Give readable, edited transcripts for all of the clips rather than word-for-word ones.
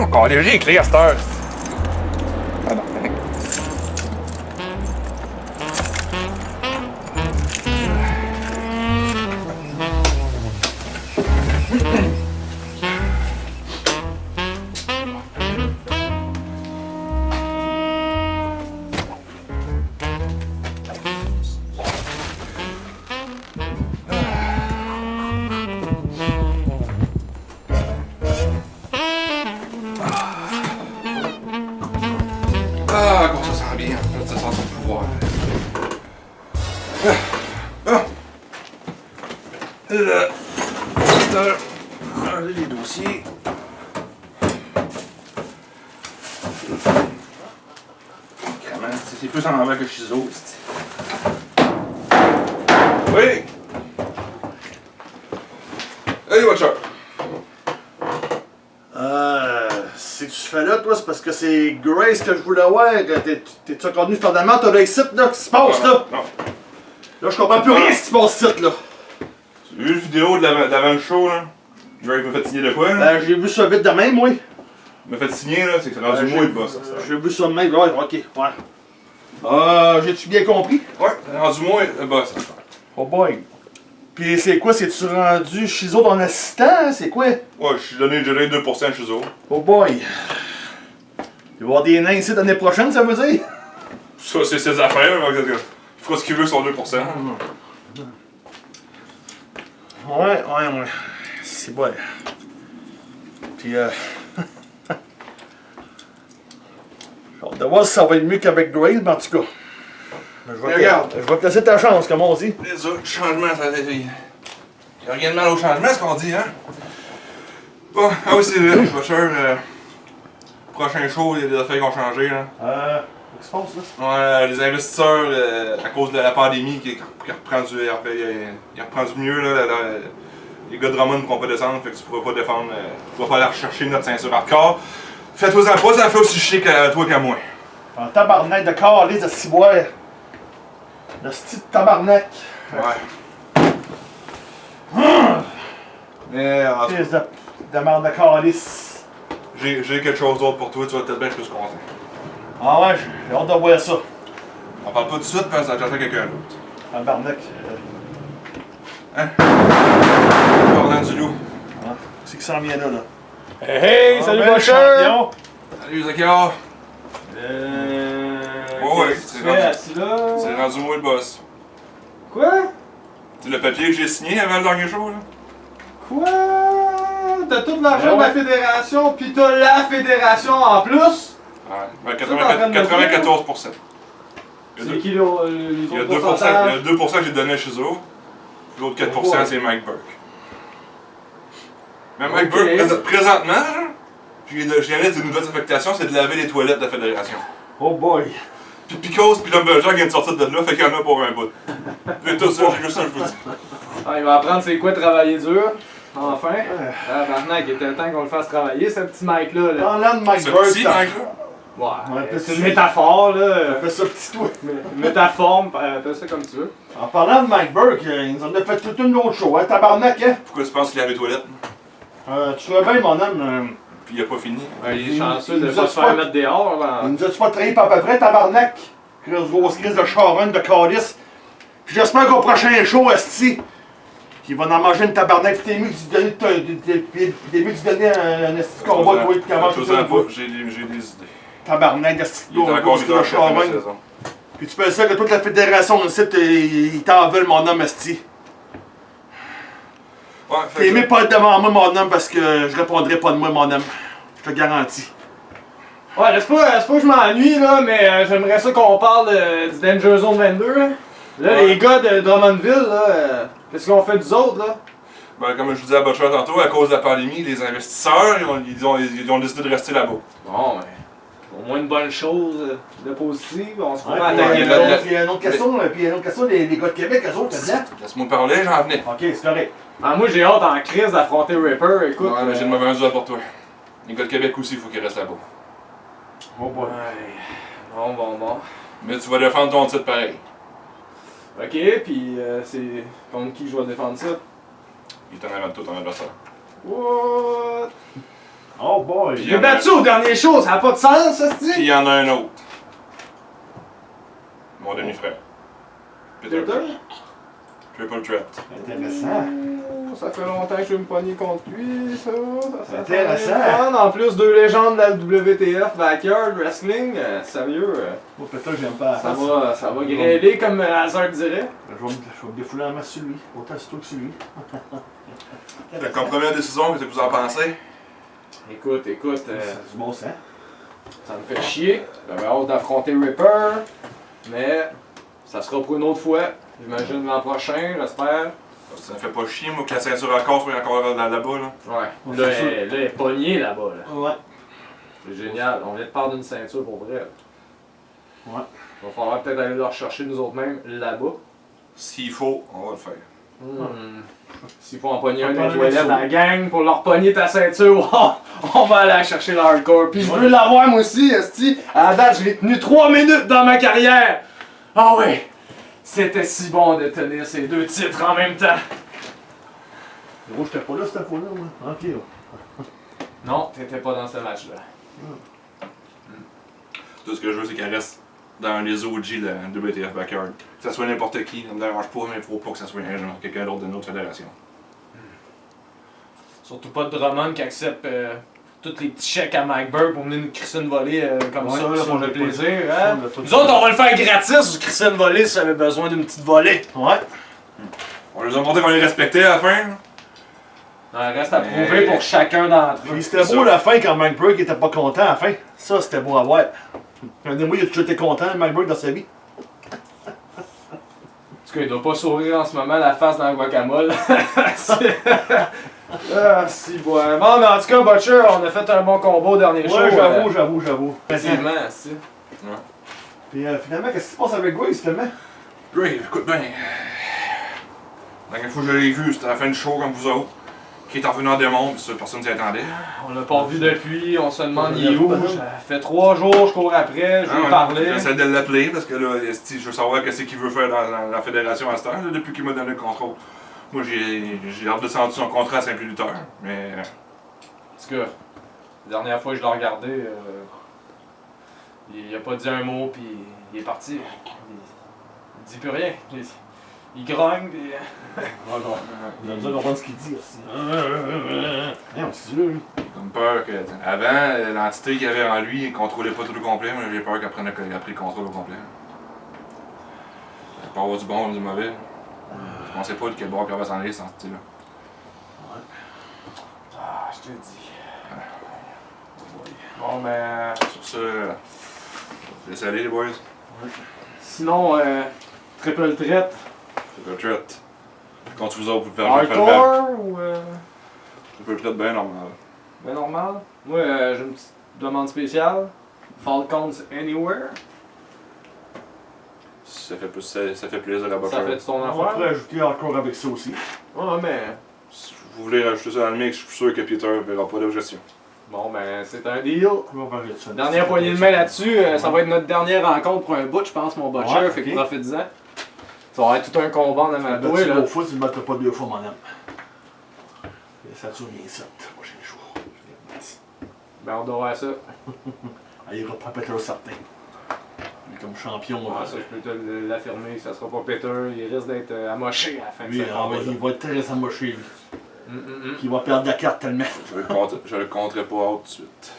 Encore léger, écrit à cette heure. Ah non, ah, comment ça sent bien. Ça sent son pouvoir. Les dossiers. C'est plus en envers que Chizo. Oui! Hey, watch out! Si tu fais là, toi, c'est parce que c'est Grace que je voulais voir. T'es-tu reconnu cependant? T'as des sites là, qui se passe là? Non. Là, je comprends plus rien ce qui se passe ici là. Tu as vu la vidéo d'avant le show, là? Drake m'a fait signer de quoi, là? J'ai vu ça vite de même, oui. Il m'a fait signer, là, c'est que c'est rendu moi le boss. J'ai vu ça de même, ouais, ok, ouais. J'ai-tu bien compris? Ouais, c'est rendu moi le boss. Oh boy. Pis c'est quoi, c'est-tu rendu Chizo ton assistant? Hein? C'est quoi? Ouais, je suis donné 2% chez eux. Oh boy. Il va y avoir des nains ici l'année prochaine, ça veut dire? Ça, c'est ses affaires, là. Il fera ce qu'il veut sur 2%. Ouais. C'est bon. Puis j'ai hâte de voir si ça va être mieux qu'avec Grace, mais en tout cas. Je vais te laisser ta chance, comme on dit. Les autres changements, ça il n'y a rien de mal au changement, ce qu'on dit, hein? Bon, ah oui, c'est vrai, Butcher, prochain show, il y a des affaires qui ont changé, là. Qu'est-ce qui se passe, là? Ouais, les investisseurs, à cause de la pandémie, qui reprend il reprend du mieux, là, les gars de Drummond ne pourront pas descendre, fait que tu pourras pas défendre, tu vas pas aller rechercher notre ceinture hardcore. Fais-toi-en pas, ça fait aussi chier qu'à toi qu'à moi. En tabarnak de corps, les de ciboire. Le style tabarnak. Ouais. Mais, Fils de marde de calice. j'ai quelque chose d'autre pour toi, tu vas peut-être bien plus content. Ah ouais, j'ai hâte de voir ça. On parle pas tout de suite parce que j'attends quelqu'un d'autre. Tabarnak. Hein? Parlant du loup. C'est qui s'en vient là, là. Hey, salut ben, Butcher! champion. Salut Zakir! Ouais, qu'est-ce que tu fais assis là? C'est rendu moi le boss. Quoi? C'est le papier que j'ai signé avant le dernier show, là? Quoi? T'as tout l'argent Ben de la ouais. fédération, pis t'as la fédération en plus? Ouais, ben Tout en train de me 94%. Il y a C'est deux- qui les il y a autres 2%, pourcentages? il y a 2% que j'ai donné chez eux. L'autre 4%, Ouais. c'est Mike Burke. Mais Mike Ok. Burke, présentement, là, j'ai rien de nouvelles affectations, c'est de laver les toilettes de la fédération. Oh boy. Puis Picos puis Lumberjack viennent de sortir de là, fait qu'il y en a pour un bout. C'est tout ça, j'ai juste ça, je vous dis. Ah, il va apprendre c'est quoi travailler dur. Enfin. Tabarnak, il était temps qu'on le fasse travailler, ce petit Mike-là. Là. Parlant de Mike Ce Burke, petit Mike-là. Ouais, Ouais, c'est une métaphore, là. appelle ça petit toi. Métaphore, appelle ça comme tu veux. En parlant de Mike Burke, il nous en a fait toute une autre show, hein, tabarnak, hein? Pourquoi tu penses qu'il lave les toilettes? Tu vois bien, mon homme, Puis il a pas fini. Il est chanceux il de nous pas a se faire pas- mettre dehors, là. il nous a-tu pas trahi pas à peu près, tabarnak? Grosse crise de charonne, de calice. Puis j'espère qu'au prochain show, esti, qu'il va en manger une tabarnak, pis t'es mieux que tu donnais un esti de combat, toi, pis qu'avant tout ça, J'ai des idées. tabarnak, esti Il est encore de grosse crise de leader pour la fin de la charonne. saison. Puis tu peux dire que toute la fédération ici, ils t'en veulent, mon homme, esti. Ouais, T'es aimé pas être devant moi, mon homme, parce que je répondrai pas de moi, mon homme. Je te garantis. Ouais, c'est pas que je m'ennuie, là, mais j'aimerais ça qu'on parle du Danger Zone 22, là. Là, Ouais. les gars de Drummondville, là, qu'est-ce qu'on fait des autres, là? Ben, comme je vous disais à Butcher tantôt, à cause de la pandémie, les investisseurs, ils ont décidé de rester là-bas. Bon, ben, Au moins une bonne chose de positive. On se Ouais, fera puis, attaquer là, l'autre. il y a une autre question, puis il y a une autre question des gars de Québec, eux autres, là-dedans. Laisse-moi parler, j'en venais. Ok, c'est correct. Ah, moi, j'ai hâte en crise d'affronter Ripper. Écoute. Ouais, mais j'ai une mauvaise nouvelle pour toi. Les gars de Québec aussi, il faut qu'ils restent là-bas. Oh boy. Ouais. Bon. Mais tu vas défendre ton titre pareil. Ok, puis c'est contre qui je vais défendre ça? Il est en avant de toi, ton adversaire. What? Oh boy. Puis- J'ai battu au dernier show, ça n'a pas de sens, ça, Puis il c'est y en a un autre. Mon demi-frère. Peter. Triple threat. Intéressant. Ça fait longtemps que je vais me pogner contre lui, ça. C'est intéressant. Fun. En plus, deux légendes de la WTF, Backyard Wrestling, sérieux, Oh, peut-être que j'aime pas la face. ça va grêler comme Hazard dirait. Je vais me défouler en masse sur lui. Autant sur toi que sur lui. Comme première décision, qu'est-ce que vous en pensez? Écoute, C'est du bon sang. ça me fait chier. J'avais hâte d'affronter Ripper, mais ça sera pour une autre fois. J'imagine l'an prochain, j'espère. Ça me fait pas chier, moi, que la ceinture encore soit encore là-bas, là. Ouais. Ouais, Là, c'est sûr. elle est pognée là-bas. Là. Ouais. C'est génial. On vient de perdre une ceinture pour vrai. Ouais. Il va falloir peut-être aller le rechercher nous autres mêmes là-bas. S'il faut, on va le faire. S'il faut en pogner un Pas des de toilettes raison. dans la gang pour leur pogner ta ceinture, on va aller chercher le hardcore. Puis je veux l'avoir moi aussi, esti. À la date, je l'ai tenu 3 minutes dans ma carrière. Ah ouais, c'était si bon de tenir ces deux titres en même temps. Gros, j'étais pas là cette fois-là, moi. Ok. Non, t'étais pas dans ce match-là. Tout ce que je veux, c'est qu'elle reste dans les OG de WTF Backyard. Que ça soit n'importe qui, ça me dérange pas, mais il faut pas que ça soit un genre, quelqu'un d'autre de notre fédération. Surtout pas de Drummond qui accepte tous les petits chèques à Mike Burr pour venir nous crisser une volée comme Ouais, ça, là, ça, pour on le l'a plaisir. pas- Hein? ça, on l'a pas Nous autres, on va le faire gratis, vous crisser une volée si vous avez besoin d'une petite volée. Ouais. On les a montré qu'on les respectait à la fin. Il reste à prouver pour chacun d'entre eux. Puis c'était beau la fin quand Mike Burke était pas content à la fin. Ça, c'était beau à voir. Regardez-moi, il a toujours été content, Mike Burke, dans sa vie. En tout cas, il doit pas sourire en ce moment, la face dans le guacamole. Ah, si, bon. Bon, mais en tout cas, Butcher, on a fait un bon combo au dernier show. Ouais, j'avoue. Effectivement, si. Puis finalement, qu'est-ce qui se passe avec Grace, finalement? Ray, écoute bien. La dernière fois que je l'ai vu, c'était à la fin du show comme vous autres. Qui est revenu en démon, puis ça, personne s'y attendait. On l'a pas vu depuis, on se demande il est où. Ça fait 3 jours, je cours après, je lui ai parlé. J'essaie de l'appeler parce que là, je veux savoir qu'est-ce qu'il veut faire dans la fédération à cette heure, là, depuis qu'il m'a donné le contrôle. Moi, j'ai hâte de sentir son contrat à Saint-Lutteur, mais. En tout cas, la dernière fois que je l'ai regardé, il a pas dit un mot, puis il est parti. Il dit plus rien. Il grogne, puis. Oh non. Il a besoin de comprendre ce qu'il dit aussi. Non, c'est sûr, lui. J'ai comme peur que. Avant, l'entité qu'il y avait en lui, il ne contrôlait pas tout le complet, mais j'ai peur qu'après, il a pris le contrôle au complet. Il peut avoir du bon ou du mauvais. Je pensais pas de quel bord qu'il va s'en aller, cette entité-là. Ah, je te dis. Bon, ben. Sur ça, laissez aller les boys. Sinon, triple threat. C'est le threat. Contre vous autres, vous pouvez faire le back. Hardcore ou. C'est le threat bien normal. Ben normal. Moi, j'ai une petite demande spéciale. Falcons Anywhere. Ça fait plaisir à Ça fait ton On affaire? pourrait ajouter encore avec ça aussi. Ouais, mais. Si vous voulez rajouter ça dans le mix, je suis sûr que Peter ne verra pas d'objection. Bon, ben, c'est un deal. On va parler de ça. Dernière poignée de main là-dessus, ça va être notre dernière rencontre pour un bout, je pense, mon butcher, Ouais, fait que ok. profite-en. Ça va être tout un combat en Tu avant vas de toi, battre là. 2 fois, tu ne battras pas 2 fois, mon homme. Ça tourne bien ça, prochain jour. Ben, on doit voir ça. Ah, il ira pas Peter certain. Il est comme champion. Ouais, ça, je peux te l'affirmer, ça sera pas Peter, il risque d'être amoché à la fin de Lui, ce ah, combat. il va être très amoché, lui. Puis il va perdre la carte tellement. Je le compterai pas haut tout de suite.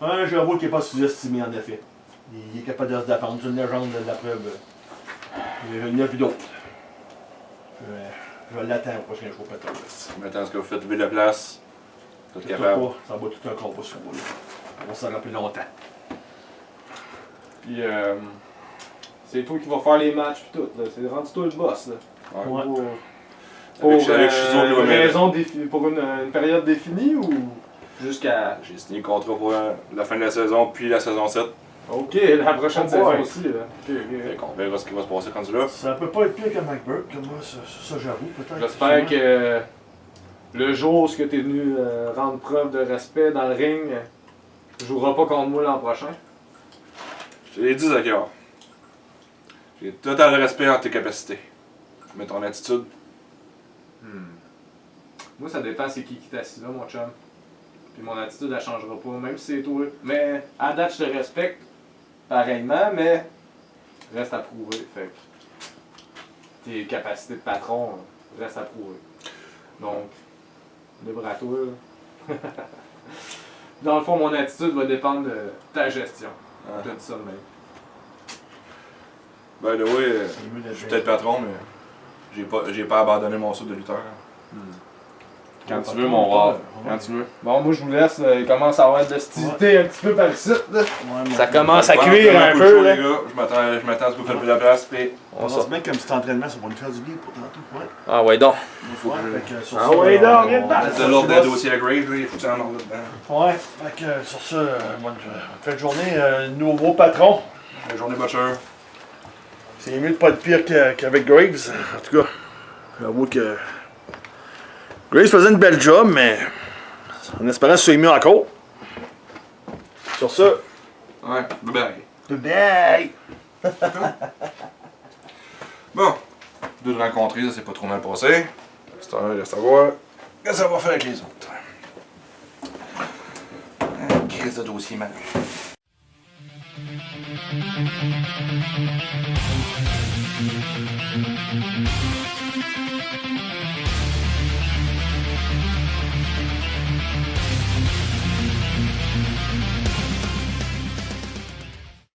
Ouais, j'avoue qu'il n'est pas sous-estimé, en effet. Il est capable de se défendre. C'est une légende de la preuve. Il y en a vu d'autres. Je l'attends au prochain jour, Peter. Maintenant, ce que vous faites lever la place, vous êtes Ça capable. va tout un combat sur moi. On va s'en rappeler longtemps. Puis, c'est toi qui vas faire les matchs pis tout, là. C'est rendu toi le boss, là. Ouais. Ouais. Avec Shizuo qui va m'aider. Pour une période définie ou. Jusqu'à. J'ai signé le contrat pour la fin de la saison, puis la saison 7. Ok, la prochaine Oh saison boy. aussi, là. Ok, Fait ok. qu'on verra ce qui va se passer quand tu là. Ça peut pas être pire que Mike Burke, comme moi, ça j'avoue, peut-être. J'espère que le jour où tu es venu rendre preuve de respect dans le ring, tu joueras pas contre moi l'an prochain. Je te l'ai dit, Zachar. J'ai total respect en tes capacités. Mais ton attitude, Moi, ça dépend c'est qui t'assis là, mon chum. Puis mon attitude, elle changera pas, même si c'est toi. Mais à date, je te respecte pareillement, mais reste à prouver. Fait que tes capacités de patron restent à prouver. Donc, libre à toi. Là. Dans le fond, mon attitude va dépendre de ta gestion. Je te dis ça de même. by the way, je suis peut-être patron, mais j'ai pas abandonné mon saut de lutteur. Quand tu veux, mon roi. Quand tu veux. Bon, moi, je vous laisse. Il commence à avoir de l'hostilité un petit peu par le site. Là. Ça commence à cuire un peu. Là. Les gars. Je m'attends à ce que vous faites la place, puis On se met comme petit entraînement, ça va nous faire du bien pour tantôt. Ouais. Ah, ouais, donc. faut que Ah ouais, donc, viens de battre. c'est l'ordre des dossiers à Grave, il faut que tu en ordre dedans. Ouais, fait que sur ça, bonne fin de journée, nouveau patron. La journée butcher. C'est mieux de pas être pire qu'avec Graves. En tout cas, j'avoue que Graves faisait une belle job, mais en espérant que ce soit mieux encore. Sur ça, Ouais, bye bye! Bon, de le rencontrer, ça s'est pas trop mal passé. C'est un reste à voir. Qu'est-ce que ça va faire avec les autres? Un crise de dossier mal.